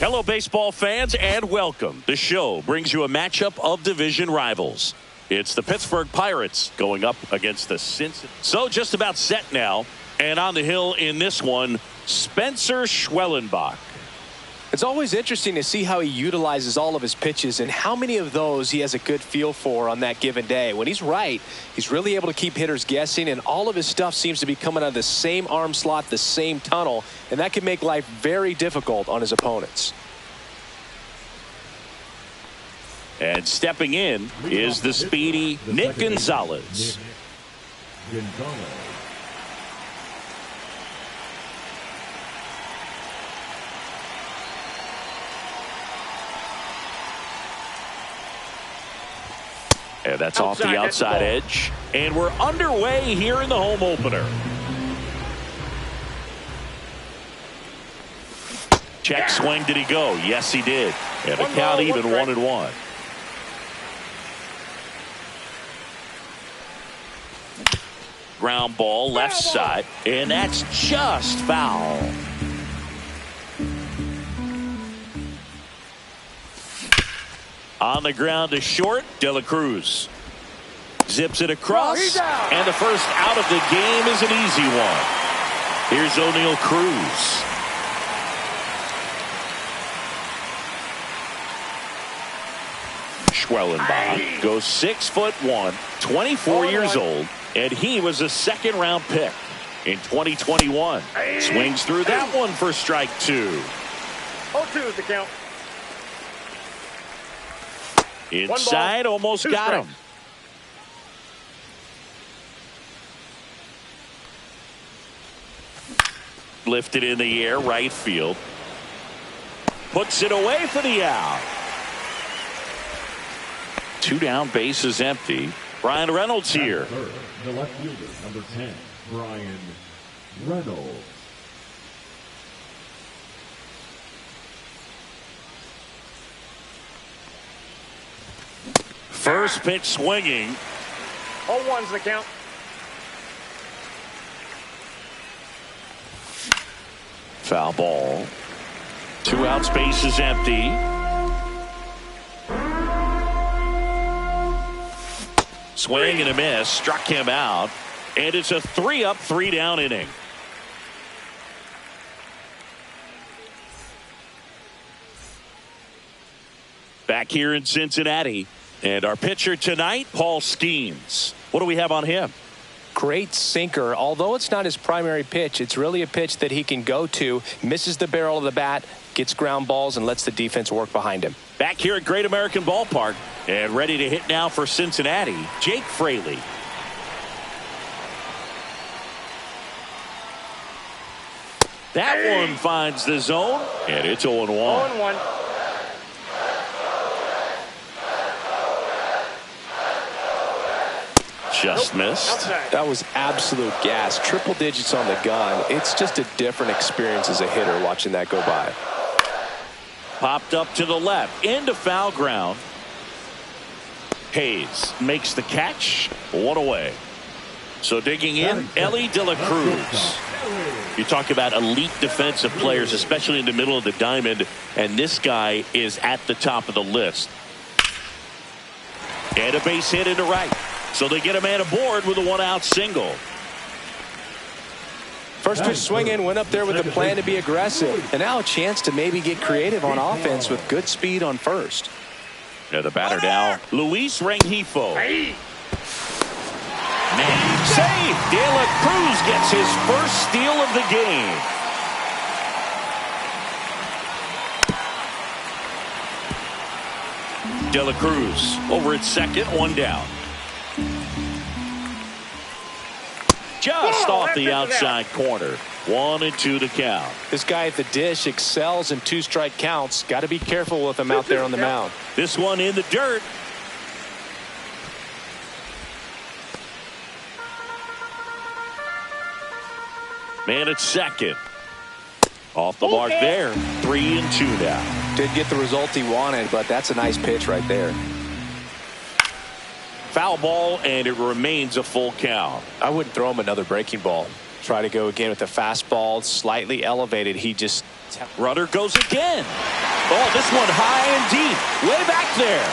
Hello, baseball fans, and welcome. The show brings you a matchup of division rivals. It's the Pittsburgh Pirates going up against the Cincinnati. So just about set now, and on the hill in this one, Spencer Schwellenbach. It's always interesting to see how he utilizes all of his pitches and how many of those he has a good feel for on that given day. When he's right, he's really able to keep hitters guessing, and all of his stuff seems to be coming out of the same arm slot, the same tunnel, and that can make life very difficult on his opponents. And stepping in is the speedy Nick Gonzalez. And that's off the outside edge. And we're underway here in the home opener. Check swing, did he go? Yes, he did. And the count even 1-1. Ground ball left side. And that's just foul. On the ground to short, De La Cruz zips it across, and the first out of the game is an easy one. Here's O'Neal Cruz. Schwellenbach goes 6'1", 24 years old, and he was a second-round pick in 2021. Swings through that one for strike 2. 0-2 is the count. Inside, almost got him. Lifted in the air, right field. Puts it away for the out. 2 down, bases empty. Brian Reynolds here. The left fielder, number 10, Brian Reynolds. First pitch swinging. 0-1's the count. Foul ball. 2 outs, bases empty. Swing and a miss. Struck him out. And it's a 3-up, 3-down inning. Back here in Cincinnati. And our pitcher tonight, Paul Skeens. What do we have on him? Great sinker. Although it's not his primary pitch, it's really a pitch that he can go to, misses the barrel of the bat, gets ground balls, and lets the defense work behind him. Back here at Great American Ballpark, and ready to hit now for Cincinnati, Jake Fraley. That one finds the zone, and it's 0-1. 0-1. Just missed. That was absolute gas. Triple digits on the gun. It's just a different experience as a hitter watching that go by. Popped up to the left into foul ground. Hayes makes the catch. 1 away. So digging in, Ellie De La Cruz. You talk about elite defensive players, especially in the middle of the diamond, and this guy is at the top of the list. And a base hit into right. So they get a man aboard with a 1-out single. First pitch swing in, went up there with a plan to be aggressive. And now a chance to maybe get creative on offense with good speed on first. Yeah, the batter now, Luis Rengifo. Man, save! De La Cruz gets his first steal of the game. De La Cruz over at second, 1 down. Just off the outside corner. 1-2 to count. This guy at the dish excels in 2-strike counts. Got to be careful with him out there on the mound. This one in the dirt. Man at second. Off the mark there. 3-2 now. Did get the result he wanted, but that's a nice pitch right there. Foul ball, and it remains a full count. I wouldn't throw him another breaking ball. try to go again with the fastball slightly elevated. He just runner goes again. Oh, this one high and deep, way back there.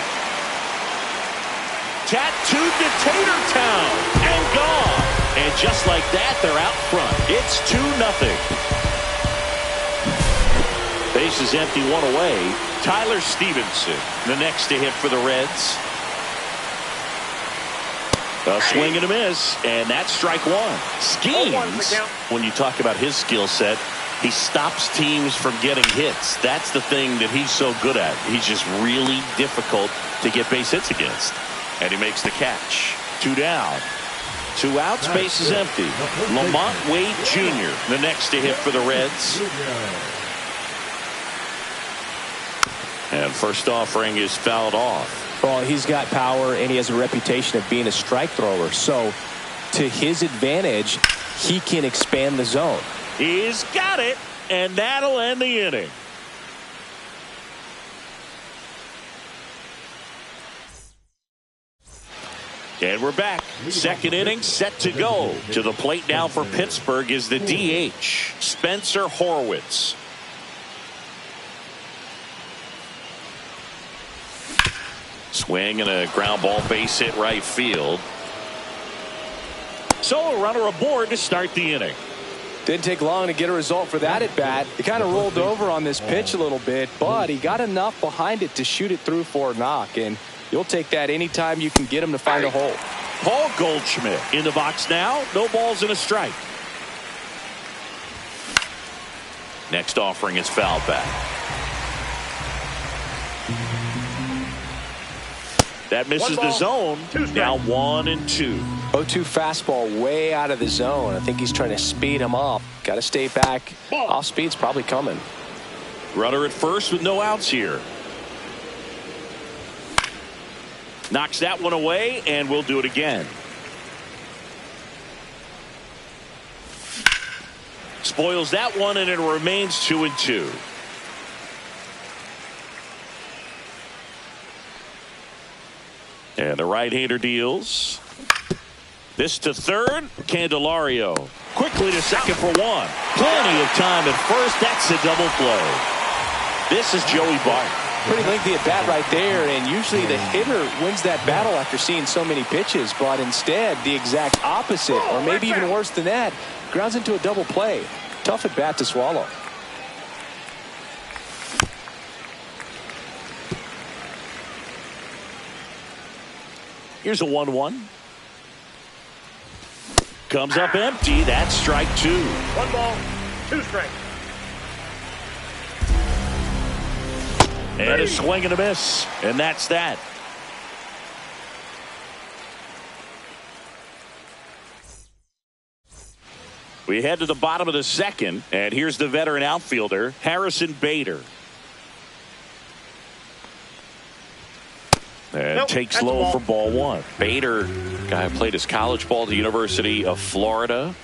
Tattooed to Tatertown and gone. And just like that, they're out front. It's 2-0. Bases empty, one away. Tyler Stevenson, the next to hit for the Reds. A swing and a miss, and that's strike one. Schemes, when you talk about his skill set, he stops teams from getting hits. That's the thing that he's so good at. He's just really difficult to get base hits against. And he makes the catch. 2 down. 2 outs, base is empty. Lamont Wade Jr., the next to hit for the Reds. And first offering is fouled off. Well, he's got power, and he has a reputation of being a strike thrower. So, to his advantage, he can expand the zone. He's got it, and that'll end the inning. And we're back. Second inning set to go. To the plate now for Pittsburgh is the DH, Spencer Horwitz. Swing and a ground ball, base hit right field. So a runner aboard to start the inning. Didn't take long to get a result for that at bat. He kind of rolled over on this pitch a little bit, but he got enough behind it to shoot it through for a knock. And you'll take that anytime you can get him to find a hole. Paul Goldschmidt in the box now. No balls and a strike. Next offering is fouled back. That misses the zone. Now 1-2. 0-2 fastball way out of the zone. I think he's trying to speed him up. Got to stay back. Off speed's probably coming. Runner at first with no outs here. Knocks that one away, and we'll do it again. Spoils that one, and it remains 2-2. And the right-hander deals. This to third. Candelario quickly to second for one. Plenty of time at first. That's a double play. This is Joey Bart. Pretty lengthy at bat right there, and usually the hitter wins that battle after seeing so many pitches, but instead the exact opposite, or maybe even worse than that, grounds into a double play. Tough at bat to swallow. Here's a 1-1. Comes up empty. That's strike 2. 1 ball, 2 strikes. And a swing and a miss. And that's that. We head to the bottom of the second. And here's the veteran outfielder, Harrison Bader. And takes low for ball 1. Bader, guy who played his college ball at the University of Florida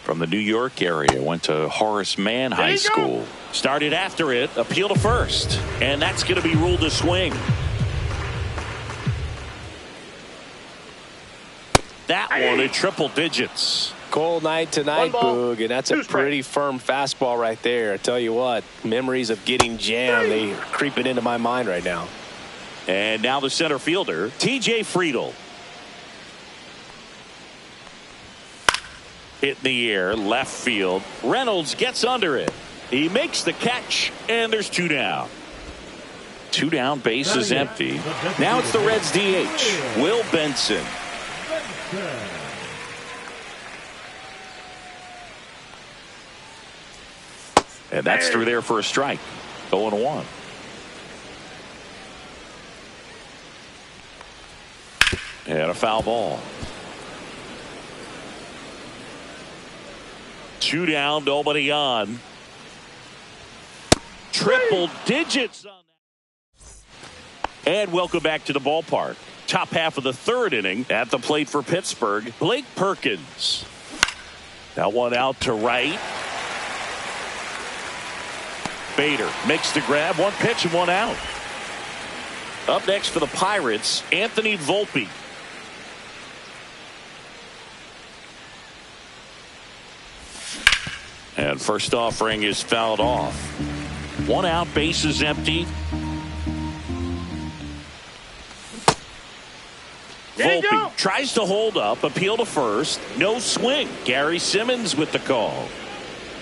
from the New York area. Went to Horace Mann High School. Started after it. Appeal to first. And that's going to be ruled a swing. That one in triple digits. Cold night tonight, Boog, and that's a pretty firm fastball right there. I tell you what, memories of getting jammed, they are creeping into my mind right now. And now the center fielder, T.J. Friedel. Hit in the air, left field. Reynolds gets under it. He makes the catch, and there's 2 down. 2 down, base is empty. Now it's the Reds DH, Will Benson. And that's through there for a strike. 0-1. And a foul ball. 2 down, nobody on. Triple digits on that. And welcome back to the ballpark. Top half of the third inning at the plate for Pittsburgh, Blake Perkins. That one out to right. Bader makes the grab. 1 pitch and 1 out. Up next for the Pirates, Anthony Volpe. And first offering is fouled off. 1 out, bases empty. Volpe tries to hold up, appeal to first. No swing. Gary Simmons with the call.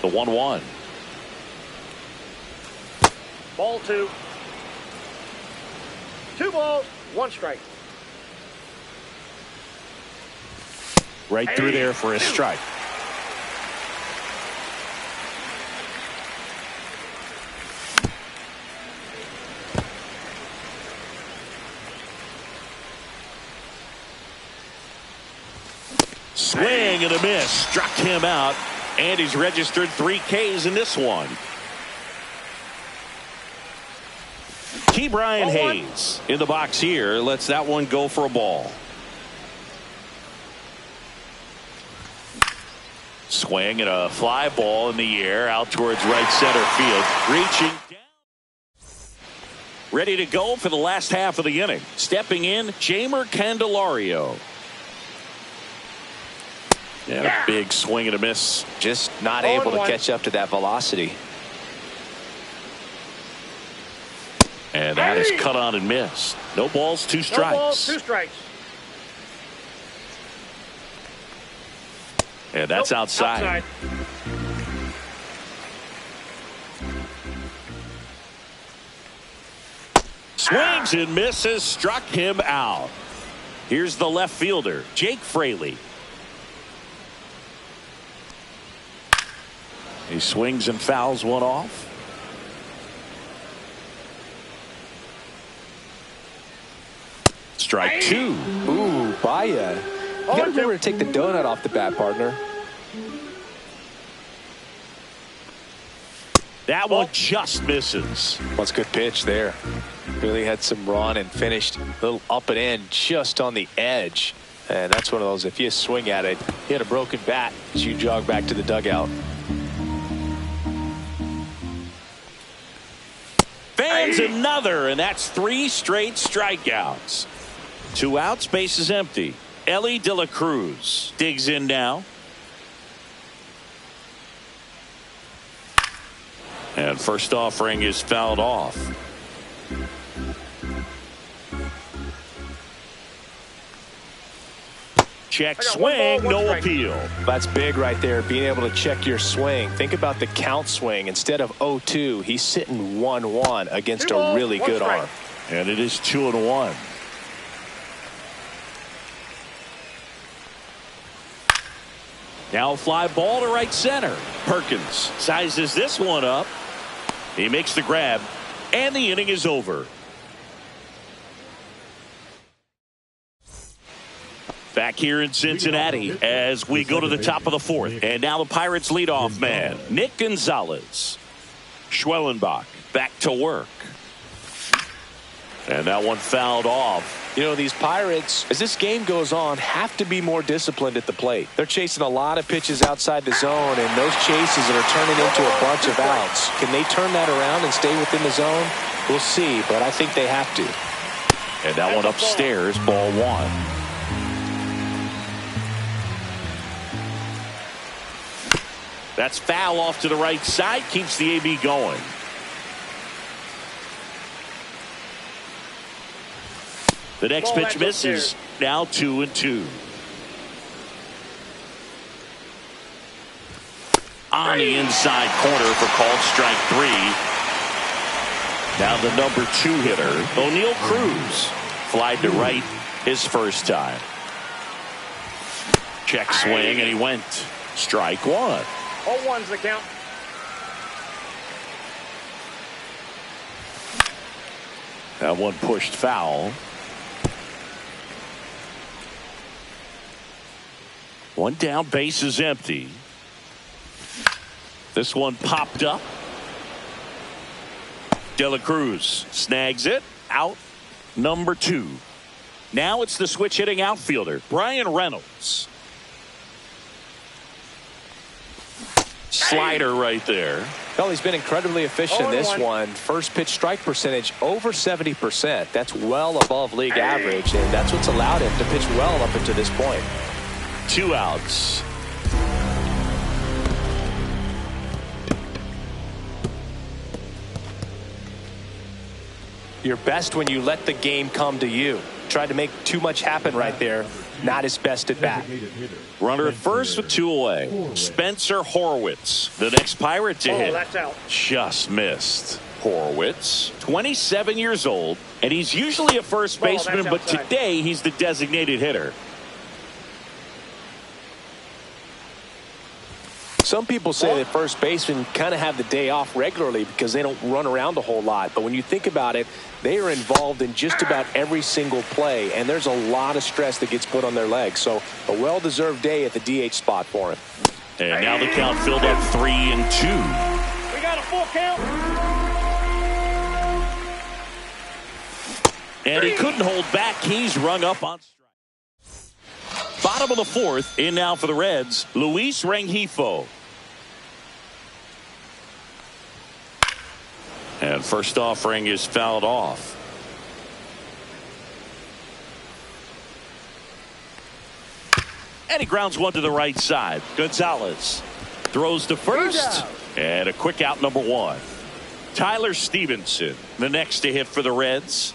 The 1-1. Ball 2. 2 balls, 1 strike. Right through there for a strike. Swing and a miss. Struck him out. And he's registered 3 Ks in this one. Key Brian Hayes in the box here. Lets that one go for a ball. Swing and a fly ball in the air out towards right center field. Reaching down. Ready to go for the last half of the inning. Stepping in, Jeimer Candelario. And a big swing and a miss. Just not able to catch up to that velocity. And that is cut on and missed. No balls, 2 strikes. No balls, 2 strikes. And that's outside. Swings and misses. Struck him out. Here's the left fielder, Jake Fraley. He swings and fouls one off. Strike 2. Ooh, Baya. You got to remember to take the donut off the bat, partner. That one just misses. That's a good pitch there. Really had some run and finished a little up and in just on the edge. And that's one of those, if you swing at it, you had a broken bat as you jog back to the dugout. Fans another, and that's 3 straight strikeouts. 2 outs, bases empty. Ellie De La Cruz digs in now. And first offering is fouled off. Check swing, no appeal. That's big right there, being able to check your swing. Think about the count swing. Instead of 0-2, he's sitting 1-1 against a really good arm. And it is 2-1. Now a fly ball to right center. Perkins sizes this one up. He makes the grab, and the inning is over. Back here in Cincinnati as we go to the top of the 4th. And now the Pirates leadoff man, Nick Gonzalez. Schwellenbach back to work. And that one fouled off. You know, these Pirates, as this game goes on, have to be more disciplined at the plate. They're chasing a lot of pitches outside the zone, and those chases are turning into a bunch of outs. Can they turn that around and stay within the zone? We'll see, but I think they have to. And that one upstairs, ball 1. That's foul off to the right side, keeps the AB going. The next pitch misses. Now 2-2. On the inside corner for called strike 3. Now the number 2 hitter, O'Neal Cruz. Flied to right his first time. Check swing, and he went. Strike 1. 0-1's the count. That one pushed foul. 1 down, base is empty. This one popped up. De La Cruz snags it. Out number 2. Now it's the switch hitting outfielder, Brian Reynolds. Slider right there. Well, he's been incredibly efficient in this one. First pitch strike percentage over 70%. That's well above league average, and that's what's allowed him to pitch well up until this point. 2 outs. You're best when you let the game come to you. Tried to make too much happen right there. Not his best at bat. Runner at first with 2 away. Spencer Horwitz, the next Pirate to hit. That's out. Just missed. Horwitz, 27 years old, and he's usually a first baseman, but today he's the designated hitter. Some people say that first basemen kind of have the day off regularly because they don't run around a whole lot. But when you think about it, they are involved in just about every single play, and there's a lot of stress that gets put on their legs. So a well-deserved day at the DH spot for him. And now the count filled up 3-2. We got a full count. And he couldn't hold back. He's rung up on strike. Bottom of the 4th, in now for the Reds, Luis Rengifo. And first offering is fouled off. And he grounds one to the right side. Gonzalez throws to first. And a quick out, number 1. Tyler Stevenson, the next to hit for the Reds.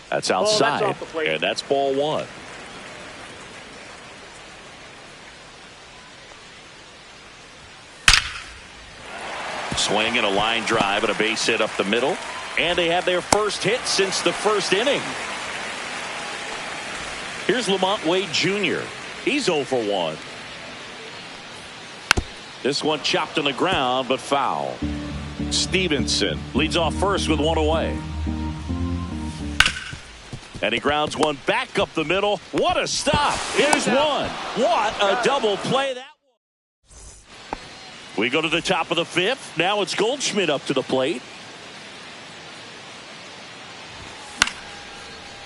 That's outside, that's off the plate. and that's ball 1. Swing and a line drive and a base hit up the middle. And they have their first hit since the first inning. Here's Lamont Wade Jr. He's 0 for 1. This one chopped on the ground, but foul. Stevenson leads off first with 1 away. And he grounds one back up the middle. What a stop. Here's one. What a double play that was. We go to the top of the 5th. Now it's Goldschmidt up to the plate.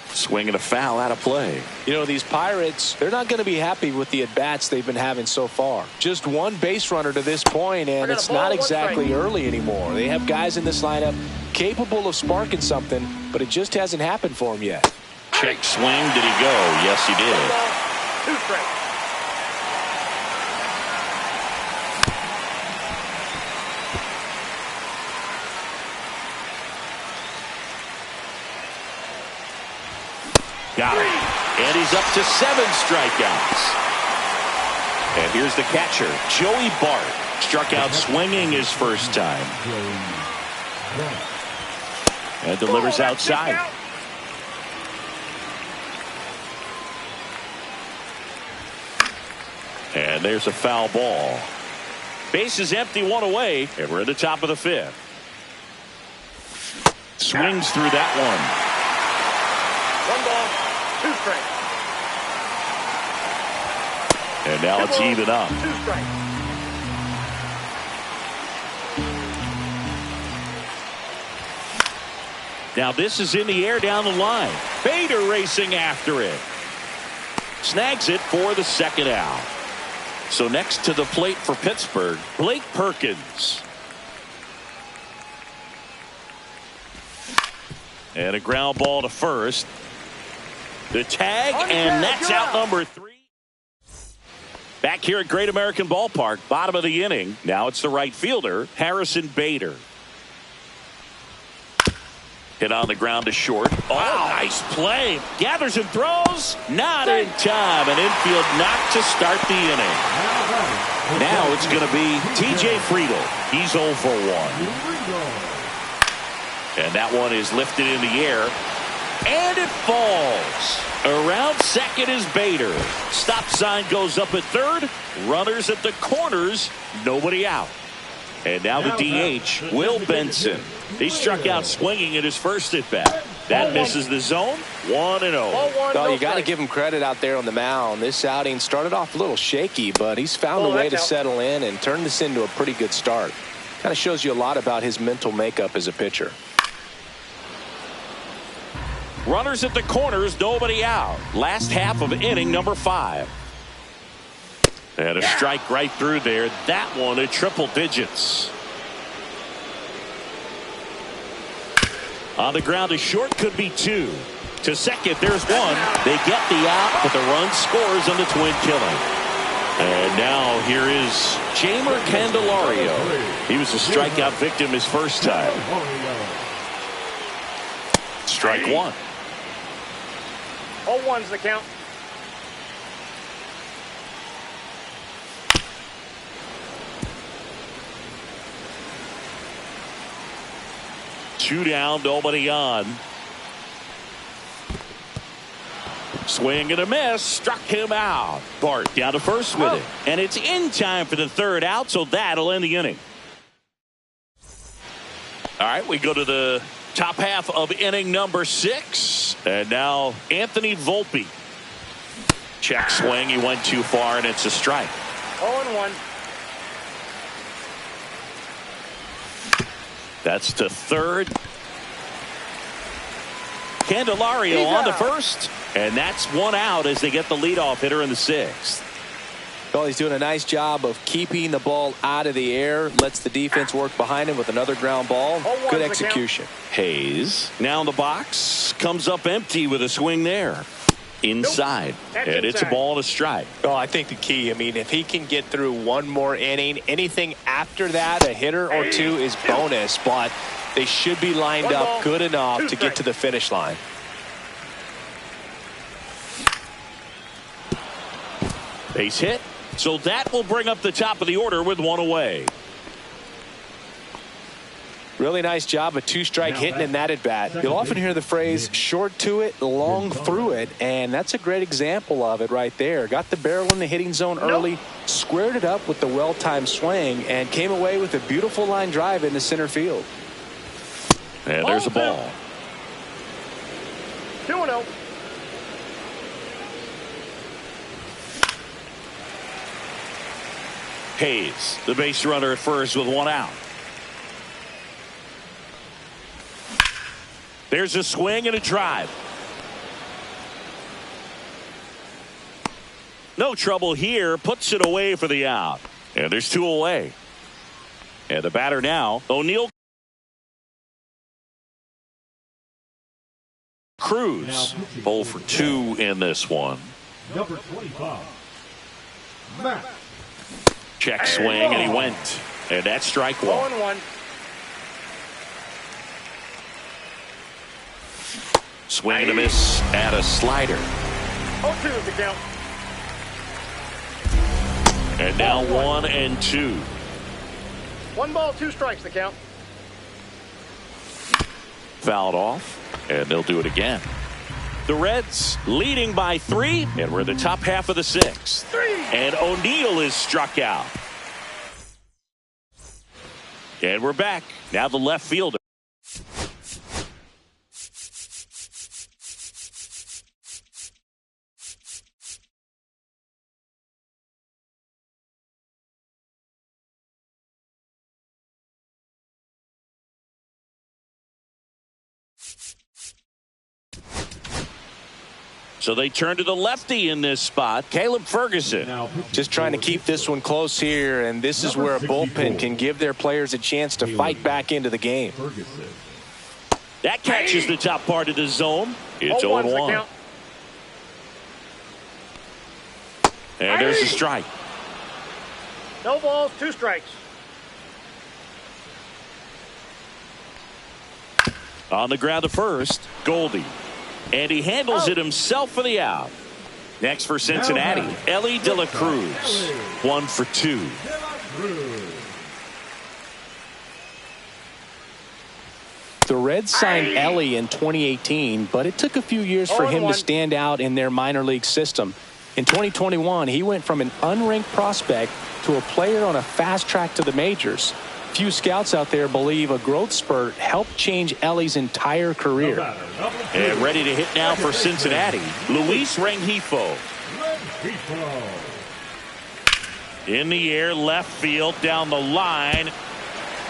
Swing and a foul out of play. You know, these Pirates, they're not going to be happy with the at-bats they've been having so far. Just one base runner to this point, and it's not exactly early anymore. They have guys in this lineup capable of sparking something, but it just hasn't happened for them yet. Check swing. Did he go? Yes, he did. 2 strikes. Got it. And he's up to 7 strikeouts. And here's the catcher, Joey Bart. Struck out swinging his first time. And delivers outside. And there's a foul ball. Base is empty, 1 away, and we're at the top of the 5th. Swings through that one. 1 ball, 2 strikes. And now it's even up. 2 strikes. Now this is in the air down the line. Bader racing after it. Snags it for the 2nd out. So next to the plate for Pittsburgh, Blake Perkins. And a ground ball to first. The tag, and that's out number 3. Back here at Great American Ballpark, bottom of the inning. Now it's the right fielder, Harrison Bader. Hit on the ground to short. Oh, nice play. Gathers and throws. Not in time. An infield knock to start the inning. Now it's going to be T.J. Friedel. He's 0 for 1. And that one is lifted in the air. And it falls. Around second is Bader. Stop sign goes up at third. Runners at the corners. Nobody out. And now the DH, Will Benson. He struck out swinging at his first at bat. That misses the zone. 1-0. Well, you got to give him credit out there on the mound. This outing started off a little shaky, but he's found a way to settle in and turn this into a pretty good start. Kind of shows you a lot about his mental makeup as a pitcher. Runners at the corners, nobody out. Last half of inning number 5. And a strike right through there. That one at triple digits. On the ground to short, could be 2. To second, there's 1. They get the out, but the run scores on the twin killing. And now here is Jamer Candelario. He was a strikeout victim his first time. Strike one. 0-1's the count. Two down, nobody on. Swing and a miss, struck him out. Bart down to first with it. And it's in time for the third out, so that'll end the inning. All right, we go to the top half of inning number 6. And now Anthony Volpe. Check swing, he went too far, and it's a strike. 0-1. That's to third. Candelario on to first. And that's one out as they get the leadoff hitter in the 6th. Well, he's doing a nice job of keeping the ball out of the air. Lets the defense work behind him with another ground ball. Good execution. Hayes now in the box. Comes up empty with a swing there. Inside. Nope. And it's a ball and a strike. Oh, I think the key, I mean, if he can get through one more inning, anything after that, a hitter or two is bonus. But they should be lined up good enough to get to the finish line. Base hit. So that will bring up the top of the order with one away. Really nice job of two-strike hitting in that at bat. You'll often hear the phrase short to it, long through it, and that's a great example of it right there. Got the barrel in the hitting zone early, squared it up with the well-timed swing, and came away with a beautiful line drive into center field. And there's a ball. 2-0. Hayes, the base runner at first with one out. There's a swing and a drive. No trouble here. Puts it away for the out. And there's two away. And the batter now, O'Neill Cruz. 0 for 2 in this one. Number 25, Matt. Check swing and he went. And that's strike one. 0-1. Swing and a miss at a slider. 0-2 is the count. And now 1-2. 1 ball, 2 strikes the count. Fouled off, and they'll do it again. The Reds leading by 3, and we're in the top half of the 6th. 3. And O'Neill is struck out. And we're back. Now the left fielder. So they turn to the lefty in this spot, Caleb Ferguson. Just trying to keep this one close here, and this is where a bullpen can give their players a chance to fight back into the game. That catches the top part of the zone. It's 0-1. And there's a strike. No balls, 2 strikes. On the ground to first, Goldie. And he handles it himself for the out. Next for Cincinnati, Ellie De La Cruz. 1 for 2. The Reds signed Ellie in 2018, but it took a few years for him to stand out in their minor league system. In 2021, he went from an unranked prospect to a player on a fast track to the majors. Few scouts out there believe a growth spurt helped change Ellie's entire career. And ready to hit now for Cincinnati, Luis Rengifo. In the air, left field, down the line.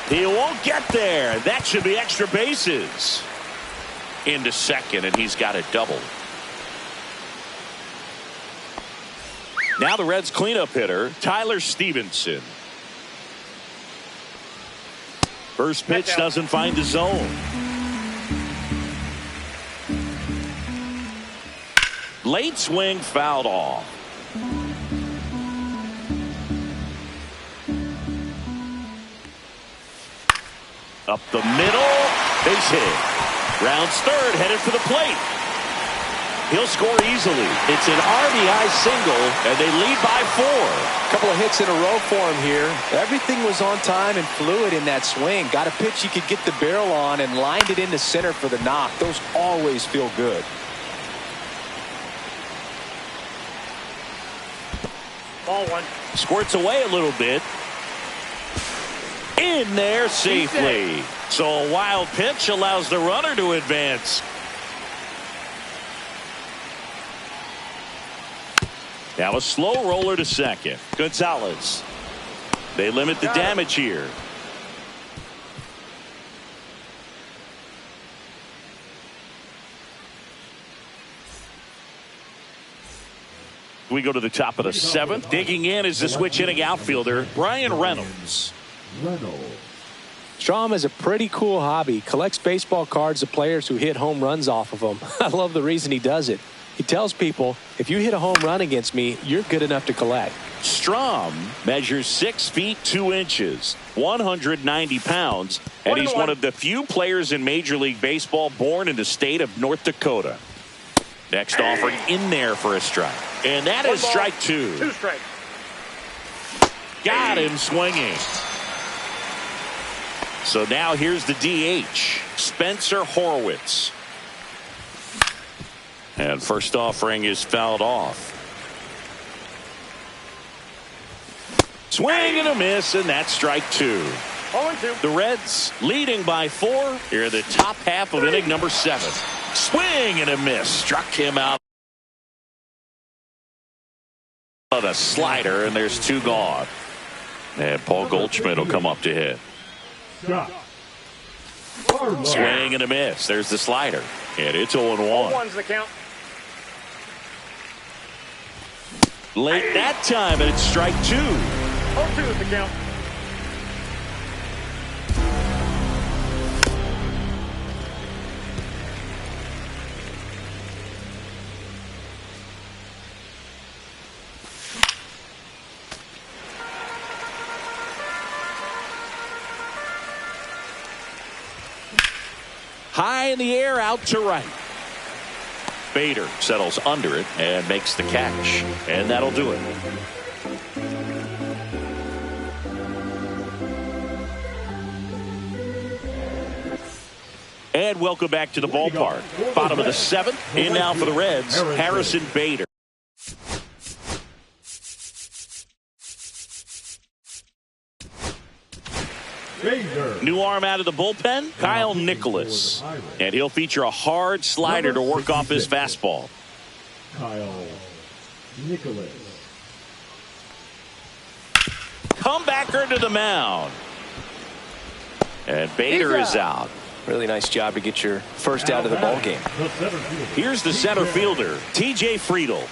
He won't get there. That should be extra bases. Into second, and he's got a double. Now the Reds cleanup hitter, Tyler Stevenson. First pitch doesn't find the zone. Late swing fouled off. Up the middle. Base hit. Rounds third, headed for the plate. He'll score easily. It's an RBI single, and they lead by 4. A couple of hits in a row for him here. Everything was on time and fluid in that swing. Got a pitch he could get the barrel on and lined it into center for the knock. Those always feel good. Ball 1. Squirts away a little bit. In there safely. So a wild pitch allows the runner to advance. Now a slow roller to second. Gonzalez. They limit the damage here. We go to the top of the 7th. Digging in is the switch hitting outfielder, Brian Reynolds. Strom has a pretty cool hobby. Collects baseball cards of players who hit home runs off of them. I love the reason he does it. He tells people, if you hit a home run against me, you're good enough to collect. Strom measures 6 feet 2 inches, 190 pounds, and he's one of the few players in Major League Baseball born in the state of North Dakota. Next offering in there for a strike. And that is strike 2. 2 strikes. Got him swinging. So now here's the DH, Spencer Horwitz. And first offering is fouled off. Swing and a miss, and that's strike 2. 0-2. The Reds leading by 4 here in the top half of inning number 7. Swing and a miss. Struck him out of a slider, and there's 2 gone. And Paul Goldschmidt will come up to hit. Swing and a miss. There's the slider. And it's 0-1. 0-1's the count. Late that time, and it's strike 2. 0-2 is the count. High in the air, out to right. Bader settles under it and makes the catch. And that'll do it. And welcome back to the ballpark. Bottom of the 7th. In now for the Reds, Harrison Bader. New arm out of the bullpen, Kyle Nicholas. And he'll feature a hard slider to work off his fastball. Kyle Nicholas. Comebacker to the mound. And Bader is out. Really nice job to get your first out of the ball game. Here's the center fielder, T.J. Friedel.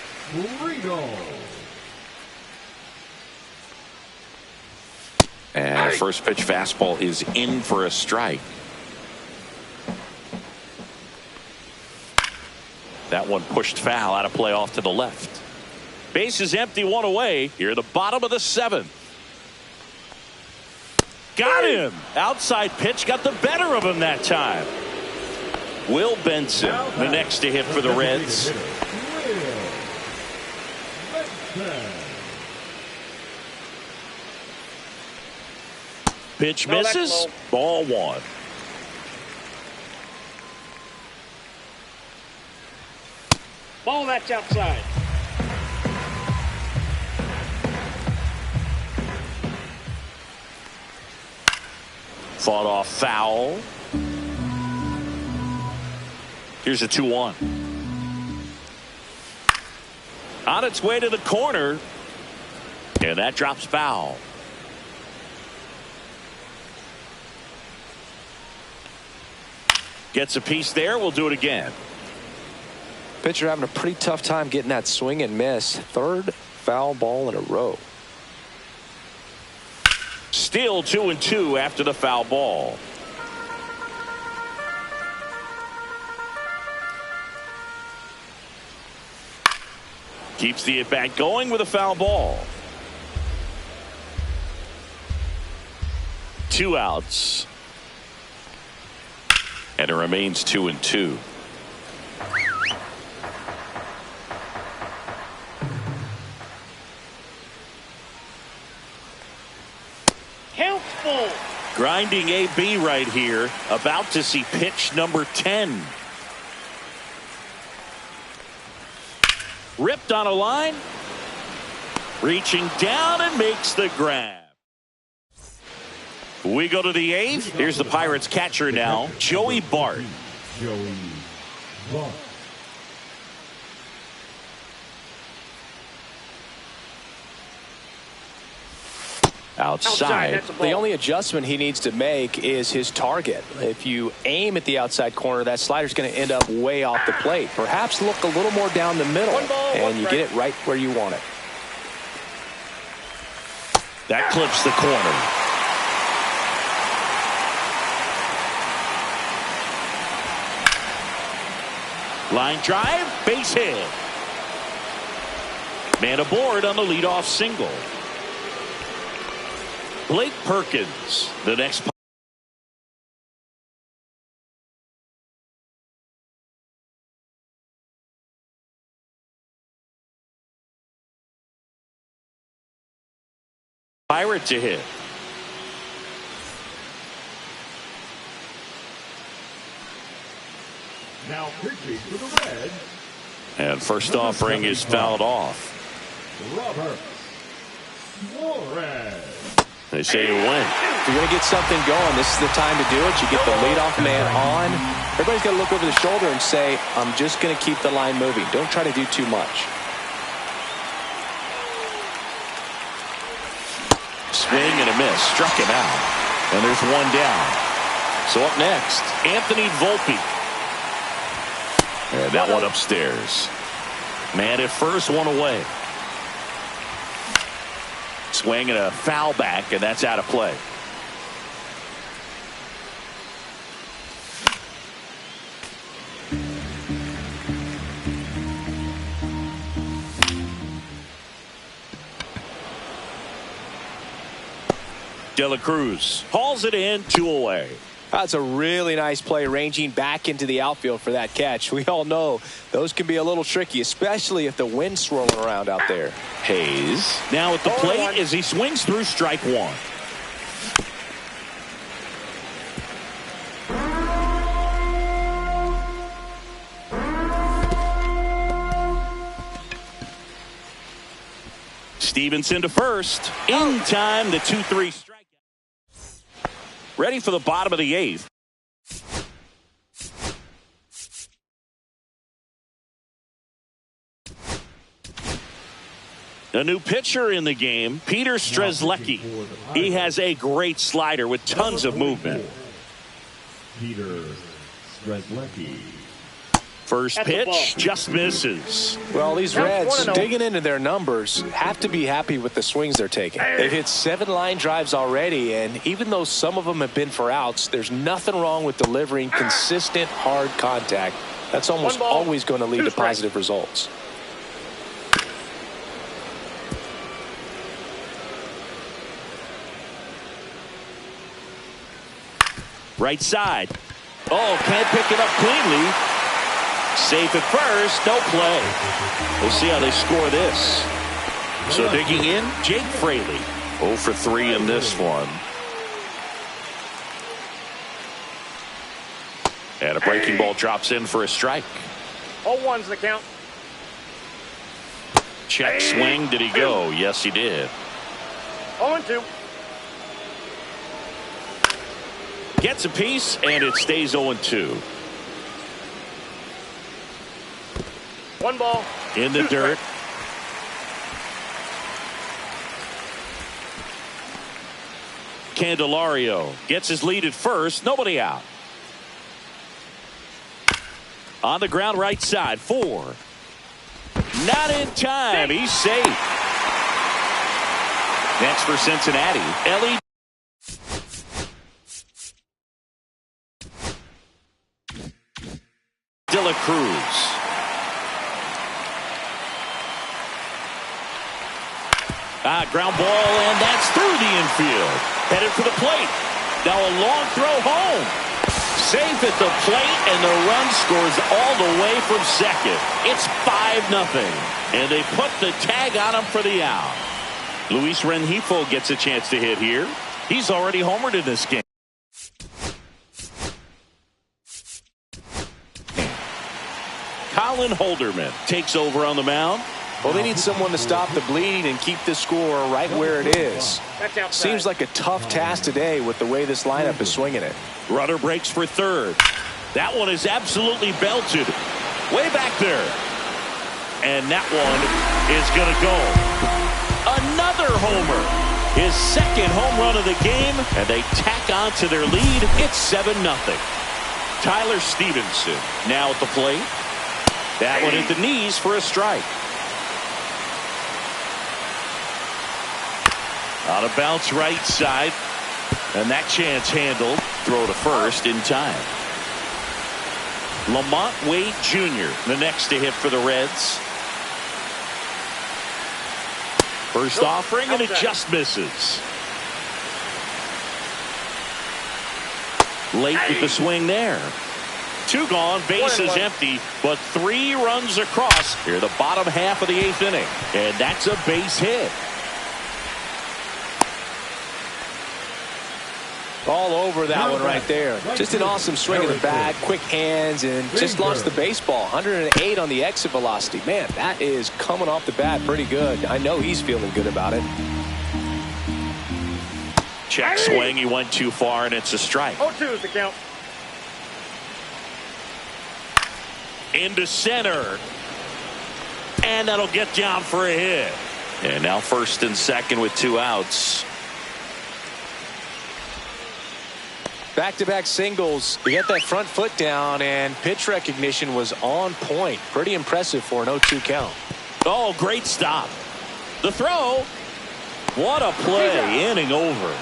And first pitch fastball is in for a strike. That one pushed foul, out of play off to the left. Base is empty, 1 away. Here at the bottom of the 7th. Got him. Outside pitch got the better of him that time. Will Benson, the next to hit for the Reds. Pitch misses. Ball 1. Ball, that's outside. Fought off foul. Here's a 2-1. On its way to the corner. And that drops foul. Gets a piece there. We'll do it again. Pitcher having a pretty tough time getting that swing and miss. 3rd foul ball in a row. Still 2-2 after the foul ball. Keeps the at-bat going with a foul ball. 2 outs. And it remains 2-2. Count full. Grinding AB right here. About to see pitch number 10. Ripped on a line. Reaching down and makes the grab. We go to the 8th. Here's the Pirates catcher now, Joey Bart. Joey Bart. Outside. That's a ball. The only adjustment he needs to make is his target. If you aim at the outside corner, that slider's going to end up way off the plate. Perhaps look a little more down the middle, One ball, and one you strike. get it right where you want it. That clips the corner. Line drive, base hit. Man aboard on the leadoff single. Blake Perkins, the next. Pirate to hit. Now pitching for the Reds, And first offering is fouled off. Robert Suarez. They say you win. If you're going to get something going, this is the time to do it. You get the leadoff man on. Everybody's got to look over the shoulder and say, I'm just going to keep the line moving. Don't try to do too much. Swing and a miss. Struck him out. And there's one down. So up next, Anthony Volpe. And that one upstairs. Man at first, one away. Swing and a foul back, and that's out of play. De La Cruz hauls it in, 2 away. That's a really nice play, ranging back into the outfield for that catch. We all know those can be a little tricky, especially if the wind's swirling around out there. Hayes now at the plate as he swings through strike one. Stevenson to first. In time, the 2-3 strikeout. Ready for the bottom of the 8th. A new pitcher in the game, Peter Strzelecki. He has a great slider with tons of movement. Peter Strzelecki. First That's a ball. pitch just misses. Well, these Counts Reds, 1-0. digging into their numbers, have to be happy with the swings they're taking. They've hit 7 line drives already, and even though some of them have been for outs, there's nothing wrong with delivering consistent, hard contact. That's almost One ball, always going to lead 2 to strikes. positive results. Right side. Oh, can't pick it up cleanly. Safe at first, no play. We'll see how they score this. So digging in, Jake Fraley. 0 for 3 in this one. And a breaking ball drops in for a strike. 0-1's the count. Check swing. Did he go? Yes, he did. 0-2. Gets a piece, and it stays 0-2. 1 ball. In the 2 dirt. strikes. Candelario gets his lead at first. Nobody out. On the ground right side. 4. Not in time. He's safe. Next for Cincinnati, Ellie. De La Cruz. Ground ball, and that's through the infield. Headed for the plate. Now a long throw home. Safe at the plate, and the run scores all the way from second. It's 5-0. And they put the tag on him for the out. Luis Rengifo gets a chance to hit here. He's already homered in this game. Colin Holderman takes over on the mound. Well, they need someone to stop the bleeding and keep this score right where it is. That's outside. Seems like a tough task today with the way this lineup is swinging it. Runner breaks for third. That one is absolutely belted. Way back there. And that one is going to go. Another homer. His second home run of the game. And they tack on to their lead. It's 7-0. Tyler Stevenson now at the plate. That one at the knees for a strike. Out of bounce right side. And that chance handled. Throw to first in time. Lamont Wade Jr. the next to hit for the Reds. First offering, and it just misses. Late with the swing there. 2 gone, bases empty, but 3 runs across here the bottom half of the 8th inning. And that's a base hit. All over that one right there. Just an awesome swing of the bat, quick hands, and just launched the baseball. 108 on the exit velocity. Man, that is coming off the bat pretty good. I know he's feeling good about it. Check swing. He went too far, and it's a strike. 0-2 is the count. Into center. And that'll get down for a hit. And now first and second with 2 outs. Back-to-back singles. He got that front foot down, and pitch recognition was on point. Pretty impressive for an 0-2 count. Oh, great stop. The throw. What a play. Inning over.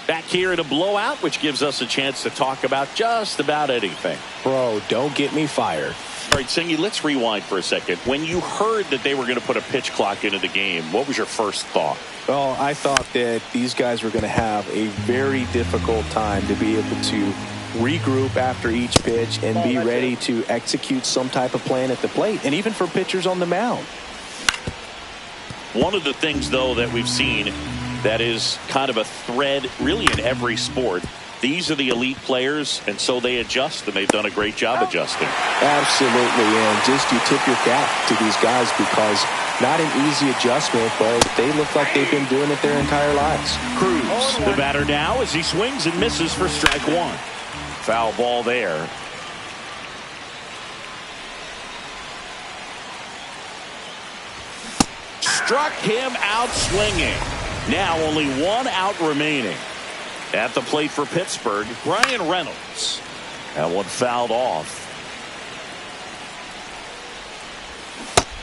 Back here in a blowout, which gives us a chance to talk about just about anything. Bro, don't get me fired. All right, Singy, let's rewind for a second. When you heard that they were going to put a pitch clock into the game, what was your first thought? Well, I thought that these guys were going to have a very difficult time to be able to regroup after each pitch and be ready to execute some type of plan at the plate, and even for pitchers on the mound. One of the things, though, that we've seen that is kind of a thread really in every sport, these are the elite players, and so they adjust, and they've done a great job adjusting. Absolutely, and just you tip your cap to these guys because not an easy adjustment, but they look like they've been doing it their entire lives. Cruz, the batter now, as he swings and misses for strike 1. Foul ball there. Struck him out swinging. Now only 1 out remaining. At the plate for Pittsburgh, Brian Reynolds. That one fouled off.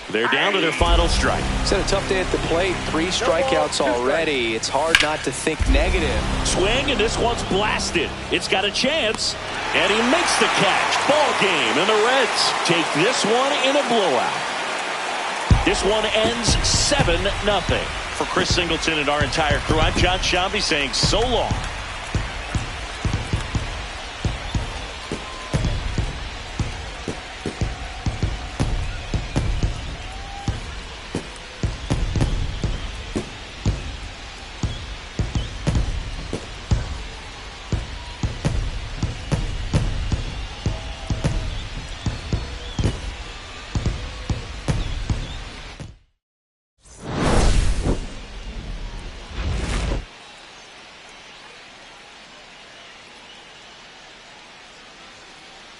They're down to their final strike. It's had a tough day at the plate. 3 strikeouts already. It's hard not to think negative. Swing, and this one's blasted. It's got a chance, and he makes the catch. Ball game, and the Reds take this one in a blowout. This one ends 7-0. For Chris Singleton and our entire crew, I'm John Shambi saying so long.